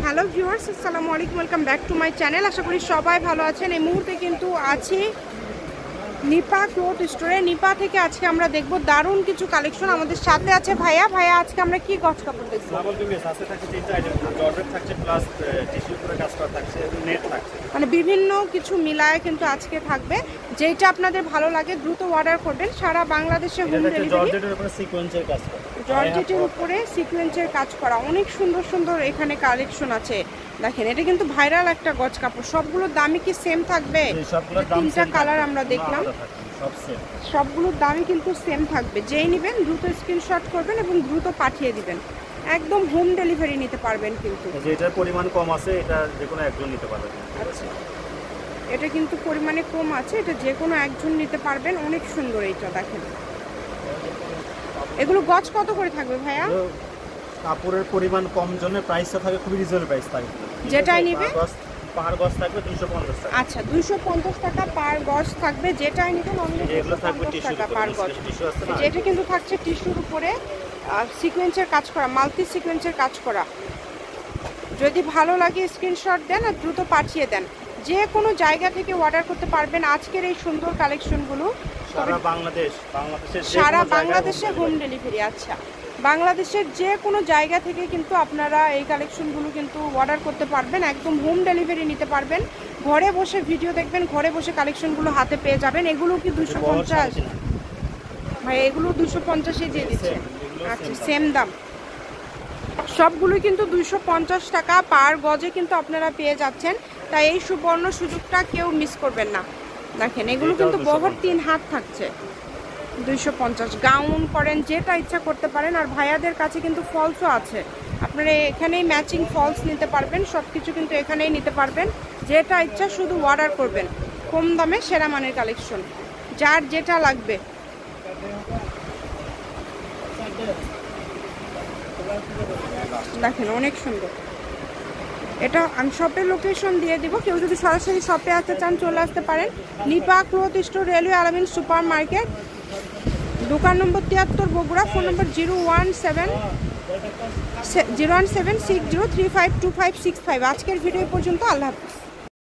Hello viewers, আসসালামু আলাইকুম, welcome back to my channel. আশা করি সবাই ভালো আছেন। এই মুহূর্তে কিন্তু আছি নিপা ক্লথ স্টোরে। নিপা থেকে আজকে আমরা দেখব দারুণ কিছু কালেকশন। আমাদের সাথে আছে ভাইয়া। ভাইয়া, আজকে আমরা কি গজ কাপড় দেখব? মানে বিভিন্ন কিছু মিলায় কিন্তু আজকে থাকবে। যেটা আপনাদের ভালো লাগে দ্রুত অর্ডার করবেন। সারা বাংলাদেশে হোম ডেলিভারি। জর্জেটের উপরে সিকোয়েন্সের কাজ করা, জর্জেটের উপরে সিকোয়েন্সের কাজ করা, অনেক সুন্দর সুন্দর এখানে কালেকশন আছে। দেখেন, এটা কিন্তু ভাইরাল একটা গজ কাপড়। সবগুলোর দামই কি সেম থাকবে? তিনটা কালার আমরা দেখলাম, সবগুলোর দামই কিন্তু সেম থাকবে। যেই নেবেন দ্রুত স্ক্রিনশট করবেন এবং দ্রুত পাঠিয়ে দিবেন। একদম হোম ডেলিভারি নিতে পারবেন। কিন্তু যেটার পরিমাণ কম আছে এটা যে কোনো একজন নিতে পারবে। আচ্ছা, এটা কিন্তু পরিমাণে কম আছে, এটা যে কোনো একজন নিতে পারবেন। অনেক সুন্দর এইটা। দেখেন, এগুলো গজ কত করে থাকবে ভাইয়া? কাপড়ের পরিমাণ কম জন্য প্রাইসটা থাকে খুবই রিজনেবল প্রাইস থাকে। যেটাই নেবে পার গজ থাকবে 250 টাকা। আচ্ছা, 250 টাকা পার গজ থাকবে। যেটাই নেবেন অনলি 250 টাকা পার গজ। যেটা কিন্তু থাকছে টিস্যুর উপরে সিকোয়েন্সের কাজ করা, মাল্টি সিকোয়েন্সের কাজ করা। যদি ভালো লাগে স্ক্রিনশট দেন আর দ্রুত পাঠিয়ে দেন। যে কোনো জায়গা থেকে অর্ডার করতে পারবেন আজকের এই সুন্দর কালেকশনগুলো। সারা বাংলাদেশে হোম ডেলিভারি। আচ্ছা, বাংলাদেশের যে কোনো জায়গা থেকে কিন্তু আপনারা এই কালেকশনগুলো কিন্তু অর্ডার করতে পারবেন। একদম হোম ডেলিভারি নিতে পারবেন। ঘরে বসে ভিডিও দেখবেন, ঘরে বসে কালেকশনগুলো হাতে পেয়ে যাবেন। এগুলো কি 250? ভাই, এগুলো 250-এ দিয়ে দিচ্ছে। আচ্ছা, সেম দাম। সবগুলোই কিন্তু 250 টাকা পার গজে কিন্তু আপনারা পেয়ে যাচ্ছেন। তাই এই সুবর্ণ সুযোগটা কেউ মিস করবেন না। দেখেন, এগুলো কিন্তু বহর 3 হাত থাকছে। 250 গাউন করেন, যেটা ইচ্ছা করতে পারেন। আর ভাইয়াদের কাছে কিন্তু ফলসও আছে, আপনারা এখানেই ম্যাচিং ফলস নিতে পারবেন। সব কিছু কিন্তু এখানেই নিতে পারবেন। যেটা ইচ্ছা শুধু অর্ডার করবেন। কম দামে সেরা মানের কালেকশন, যার যেটা লাগবে। দেখেন, অনেক সুন্দর। এটা আমি শপের লোকেশন দিয়ে দিব। কেউ যদি সরাসরি শপে আসতে চান চলে আসতে পারেন। নিপা ক্লথ স্টোর, রেলওয়ে আলামিন সুপার মার্কেট, দোকান নম্বর 73, বগুড়া। ফোন নম্বর 01760352565। আজকের ভিডিও পর্যন্ত। আল্লাহ হাফিজ।